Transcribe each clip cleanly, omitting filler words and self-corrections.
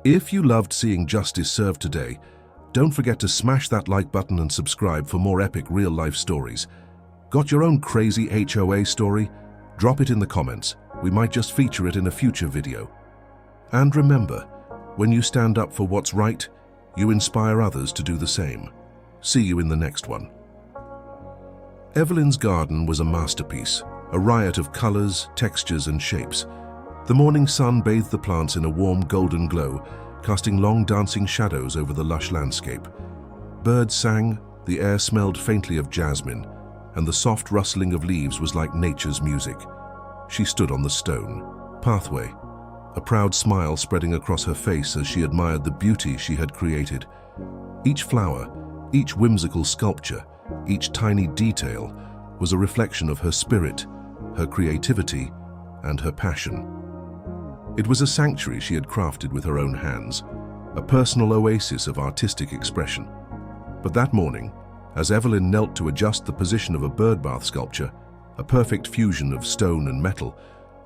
If you loved seeing justice served today, don't forget to smash that like button and subscribe for more epic real-life stories. Got your own crazy HOA story? Drop it in the comments. We might just feature it in a future video. And remember, when you stand up for what's right, you inspire others to do the same. See you in the next one. Evelyn's garden was a masterpiece, a riot of colors, textures, and shapes. The morning sun bathed the plants in a warm golden glow, casting long dancing shadows over the lush landscape. Birds sang, the air smelled faintly of jasmine, and the soft rustling of leaves was like nature's music. She stood on the stone pathway, a proud smile spreading across her face as she admired the beauty she had created. Each flower, each whimsical sculpture, each tiny detail was a reflection of her spirit, her creativity, and her passion. It was a sanctuary she had crafted with her own hands, a personal oasis of artistic expression. But that morning, as Evelyn knelt to adjust the position of a birdbath sculpture, a perfect fusion of stone and metal,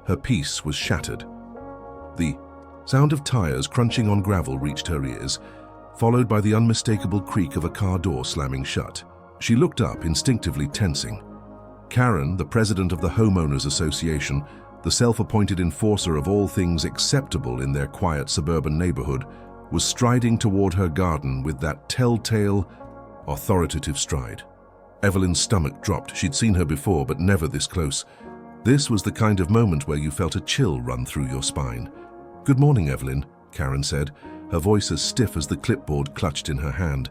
her peace was shattered. The sound of tires crunching on gravel reached her ears, followed by the unmistakable creak of a car door slamming shut. She looked up, instinctively tensing. Karen, the president of the Homeowners Association, the self-appointed enforcer of all things acceptable in their quiet suburban neighborhood, was striding toward her garden with that telltale, authoritative stride. Evelyn's stomach dropped. She'd seen her before, but never this close. This was the kind of moment where you felt a chill run through your spine. "Good morning, Evelyn," Karen said, her voice as stiff as the clipboard clutched in her hand.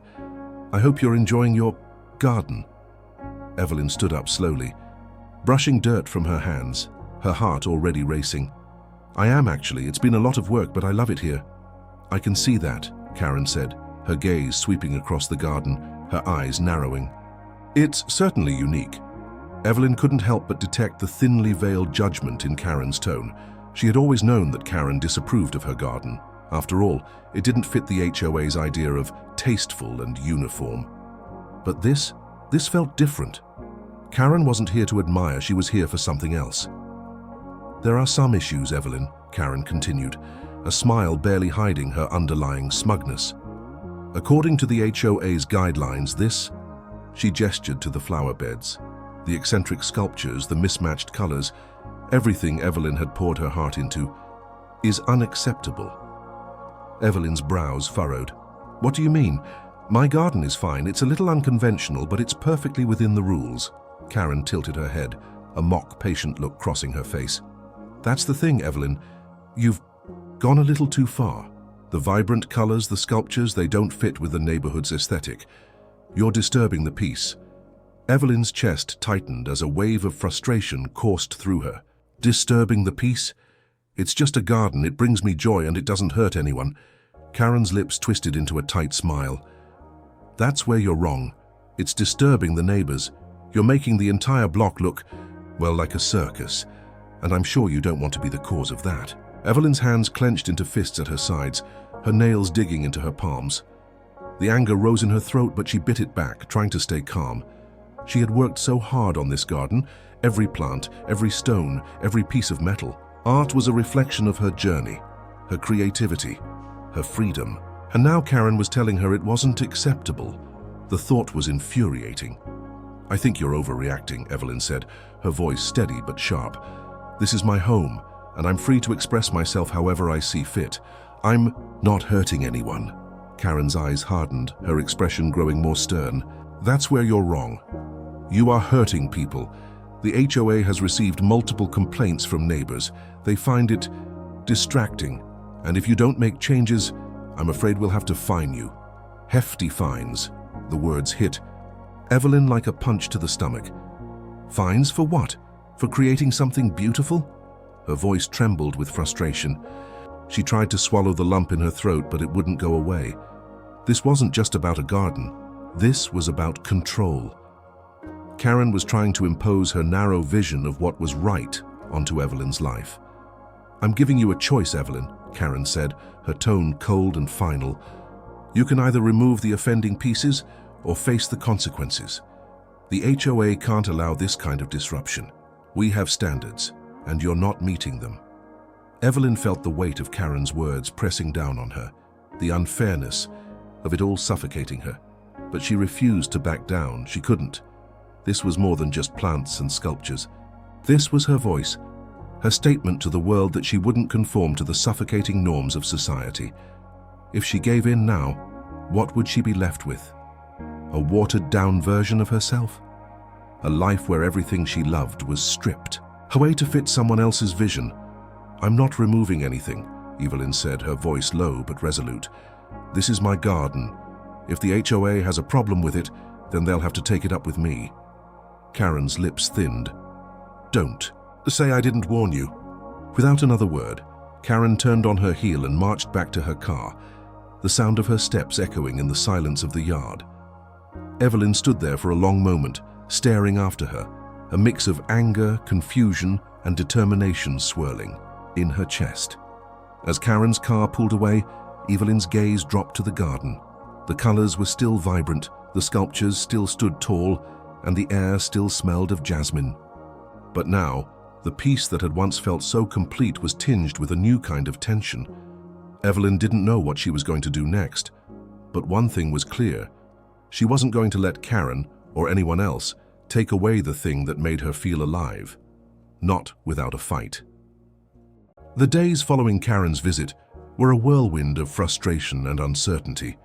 "I hope you're enjoying your garden." Evelyn stood up slowly, brushing dirt from her hands, her heart already racing. "I am actually. It's been a lot of work, but I love it here." "I can see that," Karen said, her gaze sweeping across the garden, her eyes narrowing. "It's certainly unique." Evelyn couldn't help but detect the thinly veiled judgment in Karen's tone. She had always known that Karen disapproved of her garden. After all, it didn't fit the HOA's idea of tasteful and uniform. But this felt different. Karen wasn't here to admire, she was here for something else. "There are some issues, Evelyn," Karen continued, a smile barely hiding her underlying smugness. "According to the HOA's guidelines, she gestured to the flower beds, the eccentric sculptures, the mismatched colors, everything Evelyn had poured her heart into, is unacceptable." Evelyn's brows furrowed. "What do you mean? My garden is fine. It's a little unconventional, but it's perfectly within the rules." Karen tilted her head, a mock patient look crossing her face. "That's the thing, Evelyn. You've gone a little too far. The vibrant colors, the sculptures, they don't fit with the neighborhood's aesthetic. You're disturbing the peace." Evelyn's chest tightened as a wave of frustration coursed through her. "Disturbing the peace? It's just a garden. It brings me joy and it doesn't hurt anyone." Karen's lips twisted into a tight smile. "That's where you're wrong. It's disturbing the neighbors. You're making the entire block look, well, like a circus. And I'm sure you don't want to be the cause of that." Evelyn's hands clenched into fists at her sides, her nails digging into her palms. The anger rose in her throat, but she bit it back, trying to stay calm. She had worked so hard on this garden, every plant, every stone, every piece of metal. Art was a reflection of her journey, her creativity, her freedom. And now Karen was telling her it wasn't acceptable. The thought was infuriating. "I think you're overreacting," Evelyn said, her voice steady but sharp. "This is my home, and I'm free to express myself however I see fit. I'm not hurting anyone." Karen's eyes hardened, her expression growing more stern. "That's where you're wrong. You are hurting people. The HOA has received multiple complaints from neighbors. They find it distracting, and if you don't make changes, I'm afraid we'll have to fine you. Hefty fines." The words hit Evelyn like a punch to the stomach. "Fines for what? For creating something beautiful?" Her voice trembled with frustration. She tried to swallow the lump in her throat, but it wouldn't go away. This wasn't just about a garden. This was about control. Karen was trying to impose her narrow vision of what was right onto Evelyn's life. "I'm giving you a choice, Evelyn," Karen said, her tone cold and final. "You can either remove the offending pieces or face the consequences. The HOA can't allow this kind of disruption. We have standards, and you're not meeting them." Evelyn felt the weight of Karen's words pressing down on her, the unfairness of it all suffocating her. But she refused to back down. She couldn't. This was more than just plants and sculptures. This was her voice, her statement to the world that she wouldn't conform to the suffocating norms of society. If she gave in now, what would she be left with? A watered-down version of herself? A life where everything she loved was stripped? A way to fit someone else's vision? "I'm not removing anything," Evelyn said, her voice low but resolute. "This is my garden. If the HOA has a problem with it, then they'll have to take it up with me." Karen's lips thinned. "Don't say I didn't warn you." Without another word, Karen turned on her heel and marched back to her car, the sound of her steps echoing in the silence of the yard. Evelyn stood there for a long moment, staring after her, a mix of anger, confusion, and determination swirling in her chest. As Karen's car pulled away, Evelyn's gaze dropped to the garden. The colors were still vibrant, the sculptures still stood tall, and the air still smelled of jasmine. But now, the peace that had once felt so complete was tinged with a new kind of tension. Evelyn didn't know what she was going to do next, but one thing was clear. She wasn't going to let Karen, or anyone else, take away the thing that made her feel alive. Not without a fight. The days following Karen's visit were a whirlwind of frustration and uncertainty.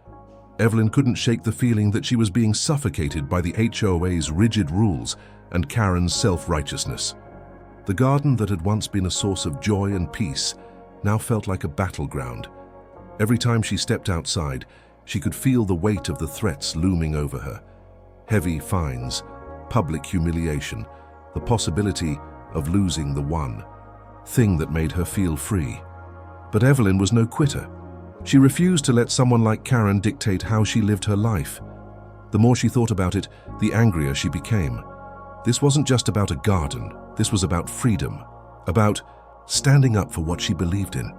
Evelyn couldn't shake the feeling that she was being suffocated by the HOA's rigid rules and Karen's self-righteousness. The garden that had once been a source of joy and peace now felt like a battleground. Every time she stepped outside, she could feel the weight of the threats looming over her. Heavy fines, public humiliation, the possibility of losing the one thing that made her feel free. But Evelyn was no quitter. She refused to let someone like Karen dictate how she lived her life. The more she thought about it, the angrier she became. This wasn't just about a garden. This was about freedom, about standing up for what she believed in.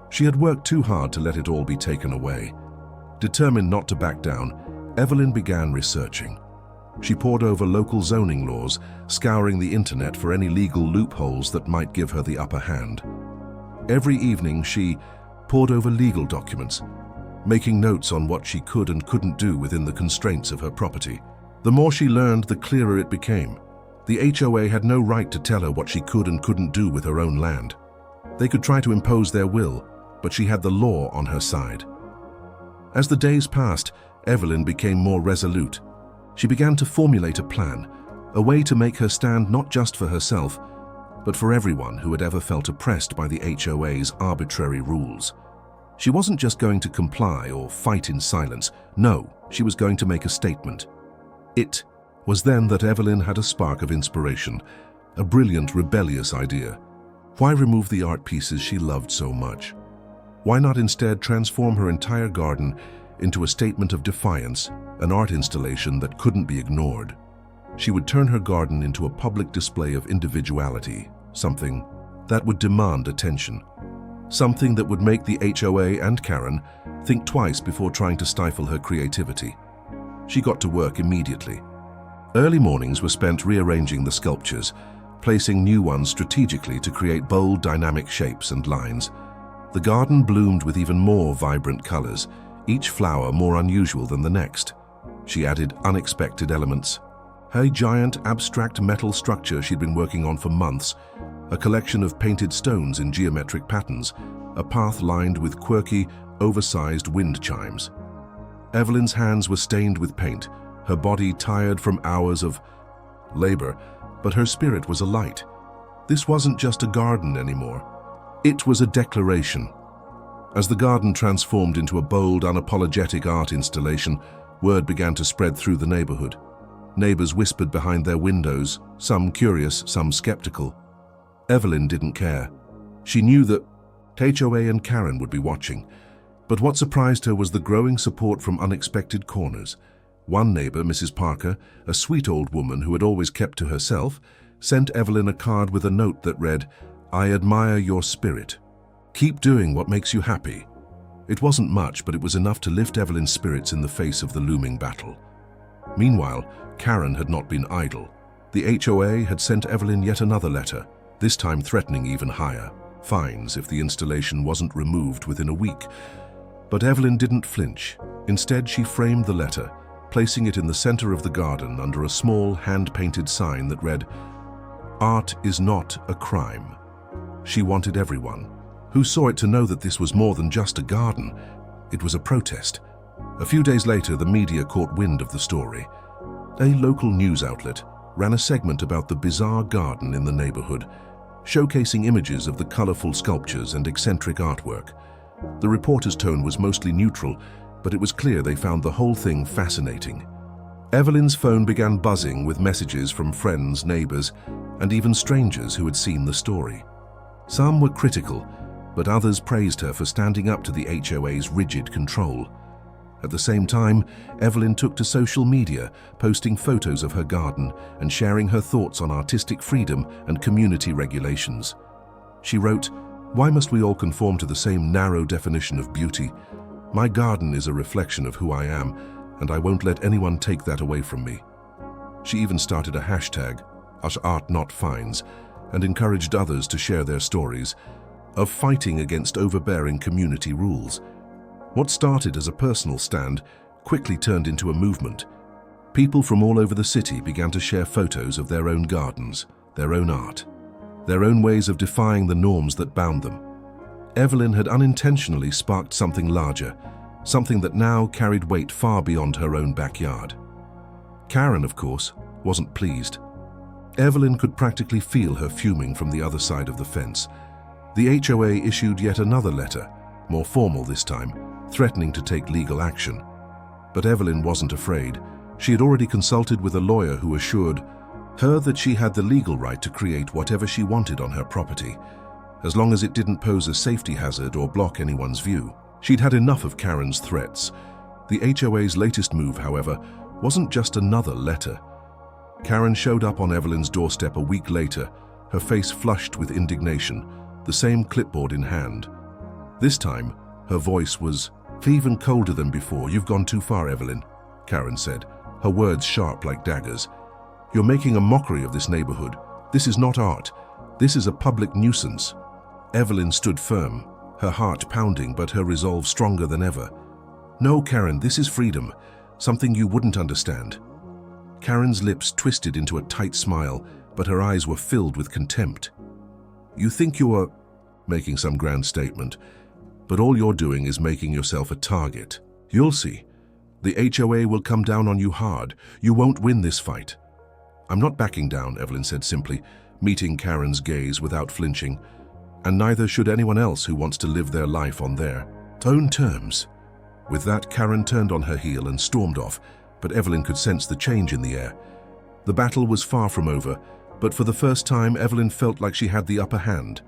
She had worked too hard to let it all be taken away. Determined not to back down, Evelyn began researching. She pored over local zoning laws, scouring the internet for any legal loopholes that might give her the upper hand. Every evening she pored over legal documents, making notes on what she could and couldn't do within the constraints of her property. The more she learned, the clearer it became. The HOA had no right to tell her what she could and couldn't do with her own land. They could try to impose their will, but she had the law on her side. As the days passed, Evelyn became more resolute. She began to formulate a plan, a way to make her stand not just for herself, but for everyone who had ever felt oppressed by the HOA's arbitrary rules. She wasn't just going to comply or fight in silence. No, she was going to make a statement. It was then that Evelyn had a spark of inspiration, a brilliant, rebellious idea. Why remove the art pieces she loved so much? Why not instead transform her entire garden into a statement of defiance, an art installation that couldn't be ignored? She would turn her garden into a public display of individuality, something that would demand attention, something that would make the HOA and Karen think twice before trying to stifle her creativity. She got to work immediately. Early mornings were spent rearranging the sculptures, placing new ones strategically to create bold, dynamic shapes and lines. The garden bloomed with even more vibrant colors, each flower more unusual than the next. She added unexpected elements. Her giant, abstract metal structure she'd been working on for months, a collection of painted stones in geometric patterns, a path lined with quirky, oversized wind chimes. Evelyn's hands were stained with paint, her body tired from hours of labor, but her spirit was alight. This wasn't just a garden anymore. It was a declaration. As the garden transformed into a bold, unapologetic art installation, word began to spread through the neighborhood. Neighbors whispered behind their windows, some curious, some skeptical. Evelyn didn't care. She knew that HOA and Karen would be watching. But what surprised her was the growing support from unexpected corners. One neighbor, Mrs. Parker, a sweet old woman who had always kept to herself, sent Evelyn a card with a note that read, "I admire your spirit. Keep doing what makes you happy." It wasn't much, but it was enough to lift Evelyn's spirits in the face of the looming battle. Meanwhile, Karen had not been idle. The HOA had sent Evelyn yet another letter, this time threatening even higher. fines if the installation wasn't removed within a week. But Evelyn didn't flinch. Instead, she framed the letter, placing it in the center of the garden under a small hand-painted sign that read, "Art is not a crime." She wanted everyone who saw it to know that this was more than just a garden. It was a protest. A few days later, the media caught wind of the story. A local news outlet ran a segment about the bizarre garden in the neighborhood, showcasing images of the colorful sculptures and eccentric artwork. The reporter's tone was mostly neutral, but it was clear they found the whole thing fascinating. Evelyn's phone began buzzing with messages from friends, neighbors, and even strangers who had seen the story. Some were critical, but others praised her for standing up to the HOA's rigid control. At the same time, Evelyn took to social media, posting photos of her garden and sharing her thoughts on artistic freedom and community regulations. She wrote, "Why must we all conform to the same narrow definition of beauty? My garden is a reflection of who I am, and I won't let anyone take that away from me." She even started a hashtag, #ArtNotFines, and encouraged others to share their stories of fighting against overbearing community rules. What started as a personal stand quickly turned into a movement. People from all over the city began to share photos of their own gardens, their own art, their own ways of defying the norms that bound them. Evelyn had unintentionally sparked something larger, something that now carried weight far beyond her own backyard. Karen, of course, wasn't pleased. Evelyn could practically feel her fuming from the other side of the fence. The HOA issued yet another letter, more formal this time, threatening to take legal action. But Evelyn wasn't afraid. She had already consulted with a lawyer who assured her that she had the legal right to create whatever she wanted on her property, as long as it didn't pose a safety hazard or block anyone's view. She'd had enough of Karen's threats. The HOA's latest move, however, wasn't just another letter. Karen showed up on Evelyn's doorstep a week later, her face flushed with indignation, the same clipboard in hand. This time, her voice was even colder than before. "You've gone too far, Evelyn," Karen said, her words sharp like daggers. "You're making a mockery of this neighborhood. This is not art. This is a public nuisance." Evelyn stood firm, her heart pounding but her resolve stronger than ever. "No, Karen, this is freedom, something you wouldn't understand." Karen's lips twisted into a tight smile, but her eyes were filled with contempt. "You think you're making some grand statement, but all you're doing is making yourself a target. You'll see. The HOA will come down on you hard. You won't win this fight." "I'm not backing down," Evelyn said simply, meeting Karen's gaze without flinching. "And neither should anyone else who wants to live their life on their own terms." With that, Karen turned on her heel and stormed off, but Evelyn could sense the change in the air. The battle was far from over, but for the first time, Evelyn felt like she had the upper hand.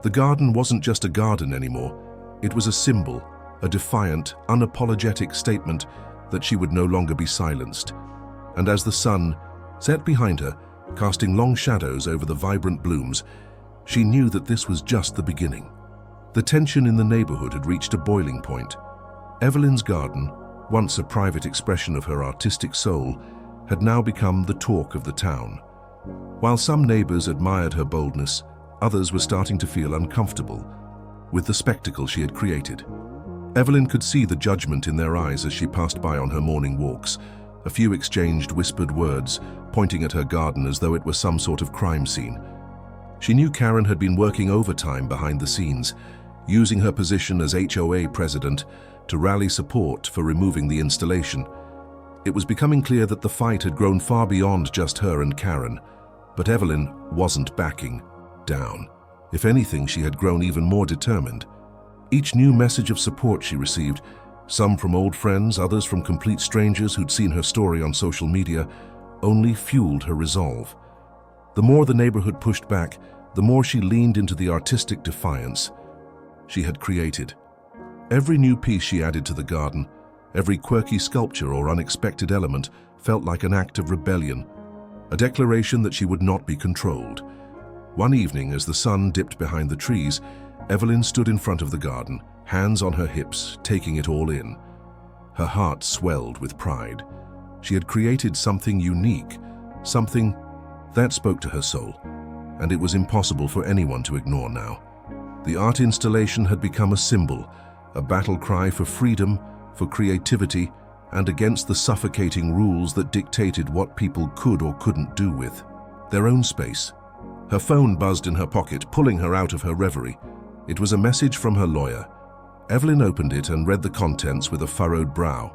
The garden wasn't just a garden anymore. It was a symbol, a defiant, unapologetic statement that she would no longer be silenced. And as the sun set behind her, casting long shadows over the vibrant blooms, she knew that this was just the beginning. The tension in the neighborhood had reached a boiling point. Evelyn's garden, once a private expression of her artistic soul, had now become the talk of the town. While some neighbors admired her boldness, others were starting to feel uncomfortable with the spectacle she had created. Evelyn could see the judgment in their eyes as she passed by on her morning walks. A few exchanged whispered words, pointing at her garden as though it were some sort of crime scene. She knew Karen had been working overtime behind the scenes, using her position as HOA president to rally support for removing the installation. It was becoming clear that the fight had grown far beyond just her and Karen, but Evelyn wasn't backing down. If anything, she had grown even more determined. Each new message of support she received, some from old friends, others from complete strangers who'd seen her story on social media, only fueled her resolve. The more the neighborhood pushed back, the more she leaned into the artistic defiance she had created. Every new piece she added to the garden, every quirky sculpture or unexpected element felt like an act of rebellion, a declaration that she would not be controlled. One evening, as the sun dipped behind the trees, Evelyn stood in front of the garden, hands on her hips, taking it all in. Her heart swelled with pride. She had created something unique, something that spoke to her soul, and it was impossible for anyone to ignore now. The art installation had become a symbol, a battle cry for freedom, for creativity, and against the suffocating rules that dictated what people could or couldn't do with their own space. Her phone buzzed in her pocket, pulling her out of her reverie. It was a message from her lawyer. Evelyn opened it and read the contents with a furrowed brow.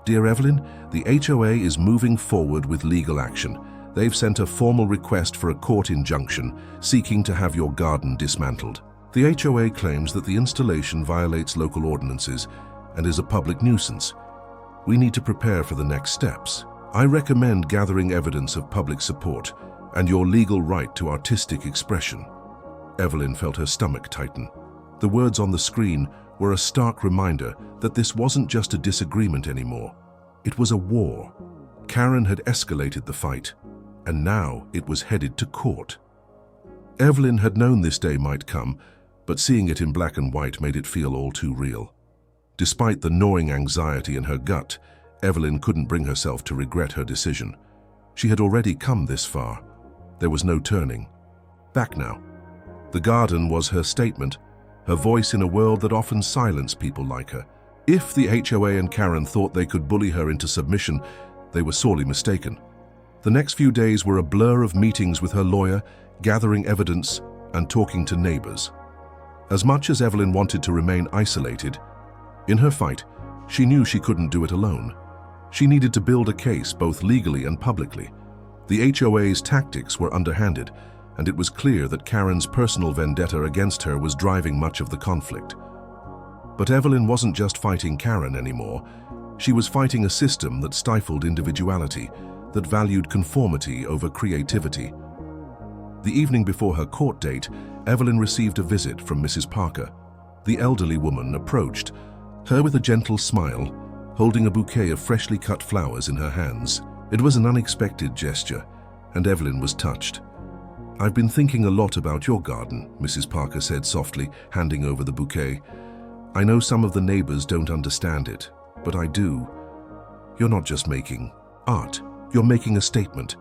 "Dear Evelyn, the HOA is moving forward with legal action. They've sent a formal request for a court injunction seeking to have your garden dismantled. The HOA claims that the installation violates local ordinances and is a public nuisance. We need to prepare for the next steps. I recommend gathering evidence of public support and your legal right to artistic expression." Evelyn felt her stomach tighten. The words on the screen were a stark reminder that this wasn't just a disagreement anymore. It was a war. Karen had escalated the fight, and now it was headed to court. Evelyn had known this day might come, but seeing it in black and white made it feel all too real. Despite the gnawing anxiety in her gut, Evelyn couldn't bring herself to regret her decision. She had already come this far. There was no turning back now. The garden was her statement, her voice in a world that often silenced people like her. If the HOA and Karen thought they could bully her into submission, they were sorely mistaken. The next few days were a blur of meetings with her lawyer, gathering evidence, and talking to neighbors. As much as Evelyn wanted to remain isolated, in her fight, she knew she couldn't do it alone. She needed to build a case both legally and publicly. The HOA's tactics were underhanded, and it was clear that Karen's personal vendetta against her was driving much of the conflict. But Evelyn wasn't just fighting Karen anymore. She was fighting a system that stifled individuality, that valued conformity over creativity. The evening before her court date, Evelyn received a visit from Mrs. Parker. The elderly woman approached, her with a gentle smile, holding a bouquet of freshly cut flowers in her hands. It was an unexpected gesture, and Evelyn was touched. "I've been thinking a lot about your garden," Mrs. Parker said softly, handing over the bouquet. "I know some of the neighbors don't understand it, but I do. You're not just making art, you're making a statement,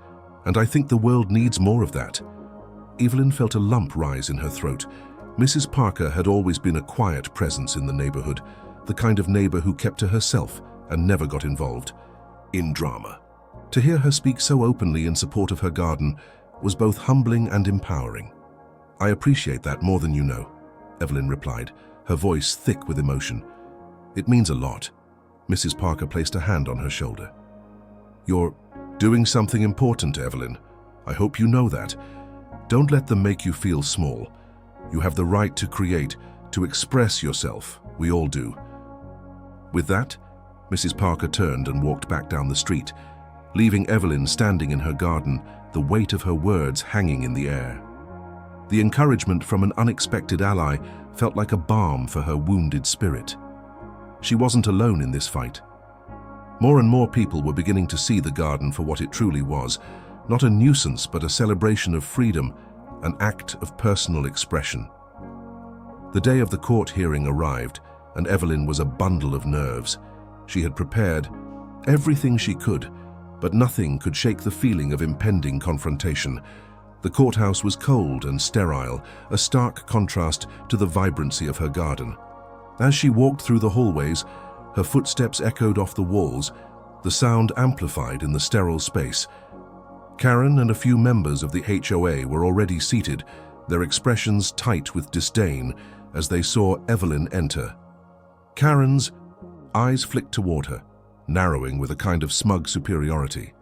and I think the world needs more of that." Evelyn felt a lump rise in her throat. Mrs. Parker had always been a quiet presence in the neighborhood, the kind of neighbor who kept to herself and never got involved in drama. To hear her speak so openly in support of her garden was both humbling and empowering. "I appreciate that more than you know," Evelyn replied, her voice thick with emotion. "It means a lot." Mrs. Parker placed a hand on her shoulder. "You're doing something important, Evelyn. I hope you know that. Don't let them make you feel small. You have the right to create, to express yourself. We all do." With that, Mrs. Parker turned and walked back down the street, leaving Evelyn standing in her garden, the weight of her words hanging in the air. The encouragement from an unexpected ally felt like a balm for her wounded spirit. She wasn't alone in this fight. More and more people were beginning to see the garden for what it truly was, not a nuisance but a celebration of freedom, an act of personal expression. The day of the court hearing arrived, and Evelyn was a bundle of nerves. She had prepared everything she could, but nothing could shake the feeling of impending confrontation. The courthouse was cold and sterile, a stark contrast to the vibrancy of her garden. As she walked through the hallways, her footsteps echoed off the walls, the sound amplified in the sterile space. Karen and a few members of the HOA were already seated, their expressions tight with disdain as they saw Evelyn enter. Karen's eyes flicked toward her, narrowing with a kind of smug superiority.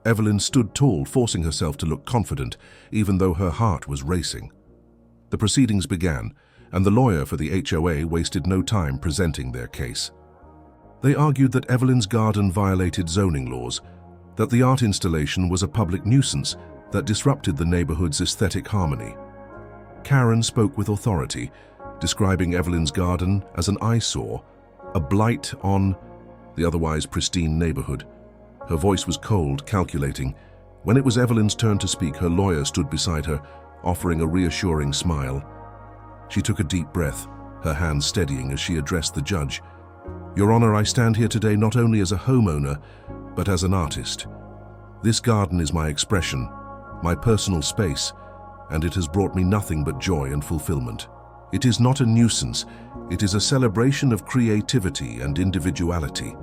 Evelyn stood tall, forcing herself to look confident, even though her heart was racing. The proceedings began, and the lawyer for the HOA wasted no time presenting their case. They argued that Evelyn's garden violated zoning laws, that the art installation was a public nuisance that disrupted the neighborhood's aesthetic harmony. Karen spoke with authority, describing Evelyn's garden as an eyesore, a blight on the otherwise pristine neighborhood. Her voice was cold, calculating. When it was Evelyn's turn to speak, her lawyer stood beside her, offering a reassuring smile. She took a deep breath, her hands steadying as she addressed the judge. "Your Honor, I stand here today not only as a homeowner, but as an artist. This garden is my expression, my personal space, and it has brought me nothing but joy and fulfillment." It is not a nuisance. It is a celebration of creativity and individuality.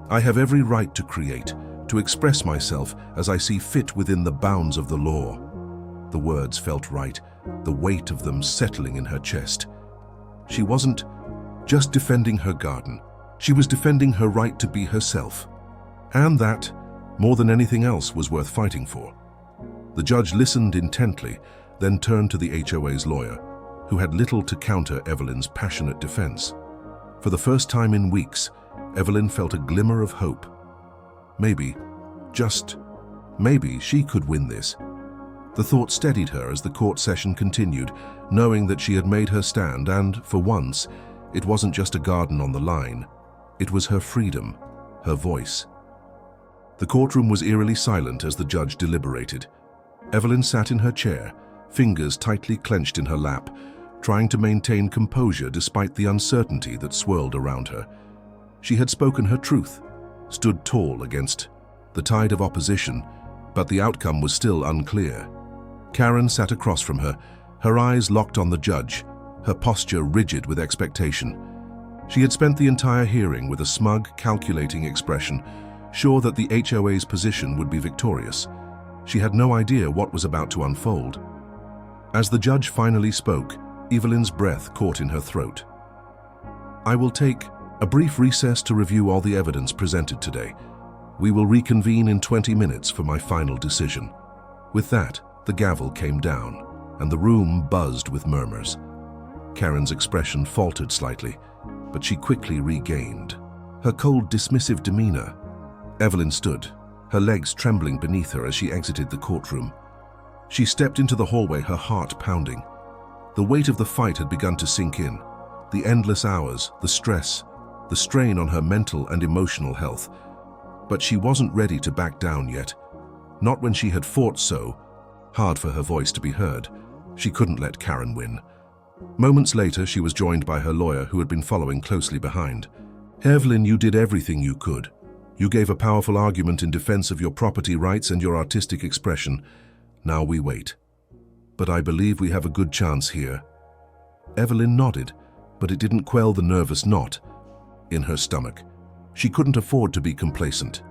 I have every right to create, to express myself as I see fit within the bounds of the law." The words felt right, the weight of them settling in her chest. She wasn't just defending her garden. She was defending her right to be herself. And that, more than anything else, was worth fighting for. The judge listened intently, then turned to the HOA's lawyer, who had little to counter Evelyn's passionate defense. For the first time in weeks, Evelyn felt a glimmer of hope. Maybe, just maybe, she could win this. The thought steadied her as the court session continued, knowing that she had made her stand and, for once, it wasn't just a garden on the line. It was her freedom, her voice. The courtroom was eerily silent as the judge deliberated. Evelyn sat in her chair, fingers tightly clenched in her lap, trying to maintain composure despite the uncertainty that swirled around her. She had spoken her truth, stood tall against the tide of opposition, but the outcome was still unclear. Karen sat across from her, her eyes locked on the judge, her posture rigid with expectation. She had spent the entire hearing with a smug, calculating expression, sure that the HOA's position would be victorious. She had no idea what was about to unfold. As the judge finally spoke, Evelyn's breath caught in her throat. "I will take a brief recess to review all the evidence presented today. We will reconvene in 20 minutes for my final decision." With that, the gavel came down, and the room buzzed with murmurs. Karen's expression faltered slightly, but she quickly regained her cold, dismissive demeanor. Evelyn stood, her legs trembling beneath her as she exited the courtroom. She stepped into the hallway, her heart pounding. The weight of the fight had begun to sink in. The endless hours, the stress, the strain on her mental and emotional health. But she wasn't ready to back down yet. Not when she had fought so hard for her voice to be heard. She couldn't let Karen win. Moments later, she was joined by her lawyer, who had been following closely behind. "Evelyn, you did everything you could. You gave a powerful argument in defense of your property rights and your artistic expression. Now we wait. But I believe we have a good chance here." Evelyn nodded, but it didn't quell the nervous knot in her stomach. She couldn't afford to be complacent.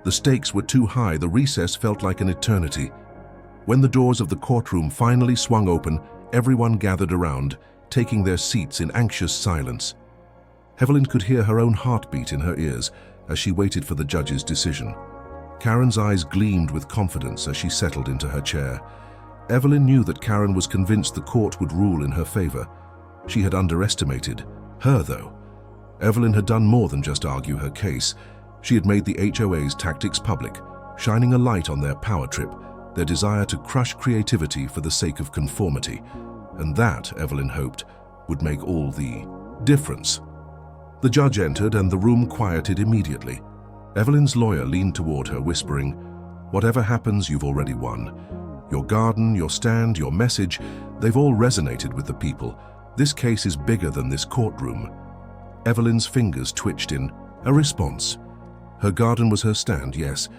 The stakes were too high. The recess felt like an eternity. When the doors of the courtroom finally swung open, everyone gathered around, taking their seats in anxious silence. Evelyn could hear her own heartbeat in her ears as she waited for the judge's decision. Karen's eyes gleamed with confidence as she settled into her chair. Evelyn knew that Karen was convinced the court would rule in her favor. She had underestimated her, though. Evelyn had done more than just argue her case. She had made the HOA's tactics public, shining a light on their power trip, their desire to crush creativity for the sake of conformity. And that, Evelyn hoped, would make all the difference. The judge entered and the room quieted immediately. Evelyn's lawyer leaned toward her, whispering, "Whatever happens, you've already won. Your garden, your stand, your message, they've all resonated with the people. This case is bigger than this courtroom." Evelyn's fingers twitched in a response. Her garden was her stand, yes,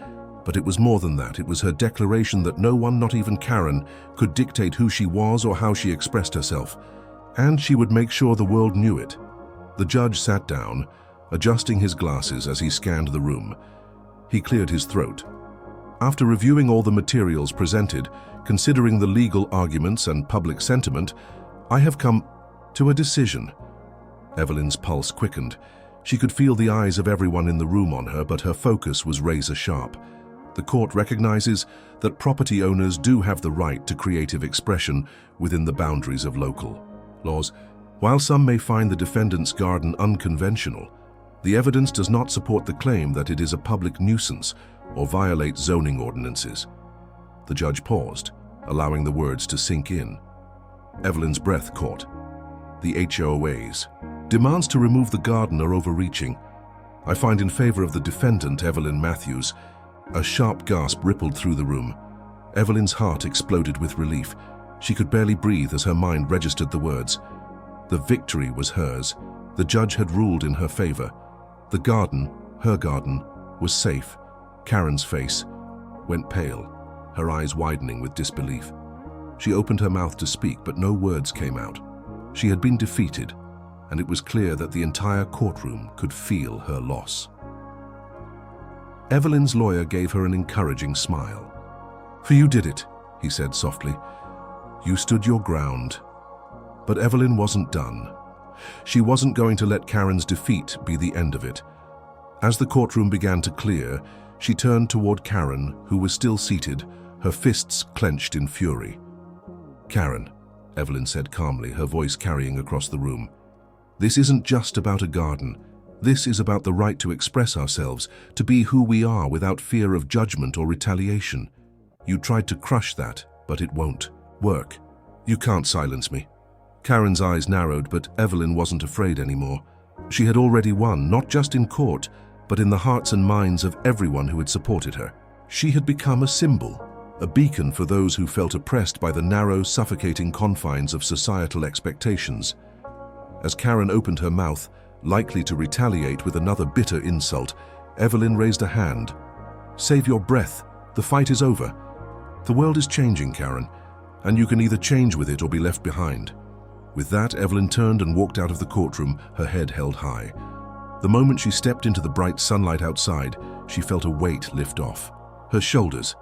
but it was more than that. It was her declaration that no one, not even Karen, could dictate who she was or how she expressed herself. And she would make sure the world knew it. The judge sat down, adjusting his glasses as he scanned the room. He cleared his throat. "After reviewing all the materials presented, considering the legal arguments and public sentiment, I have come to a decision." Evelyn's pulse quickened. She could feel the eyes of everyone in the room on her, but her focus was razor sharp. The court recognizes that property owners do have the right to creative expression within the boundaries of local laws. While some may find the defendant's garden unconventional, the evidence does not support the claim that it is a public nuisance or violates zoning ordinances. The judge paused, allowing the words to sink in. Evelyn's breath caught. The HOA's demands to remove the garden are overreaching. I find in favor of the defendant, Evelyn Matthews. A sharp gasp rippled through the room. Evelyn's heart exploded with relief. She could barely breathe as her mind registered the words. The victory was hers. The judge had ruled in her favor. The garden, her garden, was safe. Karen's face went pale, her eyes widening with disbelief. She opened her mouth to speak, but no words came out. She had been defeated, and it was clear that the entire courtroom could feel her loss. Evelyn's lawyer gave her an encouraging smile. "For you did it," he said softly. "You stood your ground." But Evelyn wasn't done. She wasn't going to let Karen's defeat be the end of it. As the courtroom began to clear, she turned toward Karen, who was still seated, her fists clenched in fury. "Karen," Evelyn said calmly, her voice carrying across the room, "this isn't just about a garden. This is about the right to express ourselves, to be who we are without fear of judgment or retaliation. You tried to crush that, but it won't work. You can't silence me." Karen's eyes narrowed, but Evelyn wasn't afraid anymore. She had already won, not just in court, but in the hearts and minds of everyone who had supported her. She had become a symbol, a beacon for those who felt oppressed by the narrow, suffocating confines of societal expectations. As Karen opened her mouth, likely to retaliate with another bitter insult, Evelyn raised a hand. "Save your breath. The fight is over. The world is changing, Karen, and you can either change with it or be left behind." With that, Evelyn turned and walked out of the courtroom, her head held high. The moment she stepped into the bright sunlight outside, she felt a weight lift off her shoulders.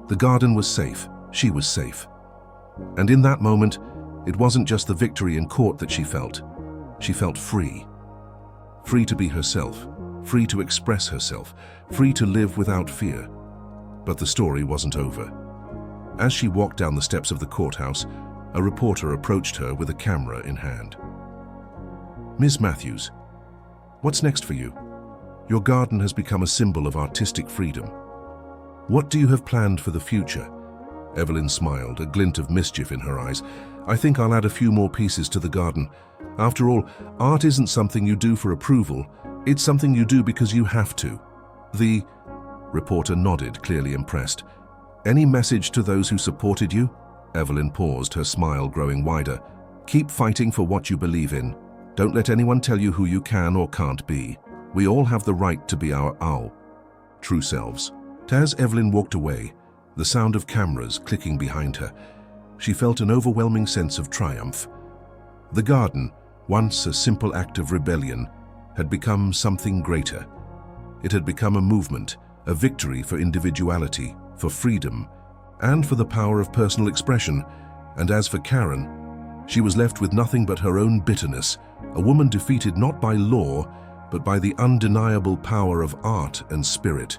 The garden was safe. She was safe. And in that moment, it wasn't just the victory in court that she felt. She felt free. Free to be herself, free to express herself, free to live without fear. But the story wasn't over. As she walked down the steps of the courthouse, a reporter approached her with a camera in hand. "Ms. Matthews, what's next for you? Your garden has become a symbol of artistic freedom. What do you have planned for the future?" Evelyn smiled, a glint of mischief in her eyes. "I think I'll add a few more pieces to the garden. After all, art isn't something you do for approval. It's something you do because you have to." The reporter nodded, clearly impressed. "Any message to those who supported you?" Evelyn paused, her smile growing wider. "Keep fighting for what you believe in. Don't let anyone tell you who you can or can't be. We all have the right to be our true selves." As Evelyn walked away, the sound of cameras clicking behind her, she felt an overwhelming sense of triumph. The garden, once a simple act of rebellion, had become something greater. It had become a movement, a victory for individuality, for freedom, and for the power of personal expression. And as for Karen, she was left with nothing but her own bitterness, a woman defeated not by law, but by the undeniable power of art and spirit.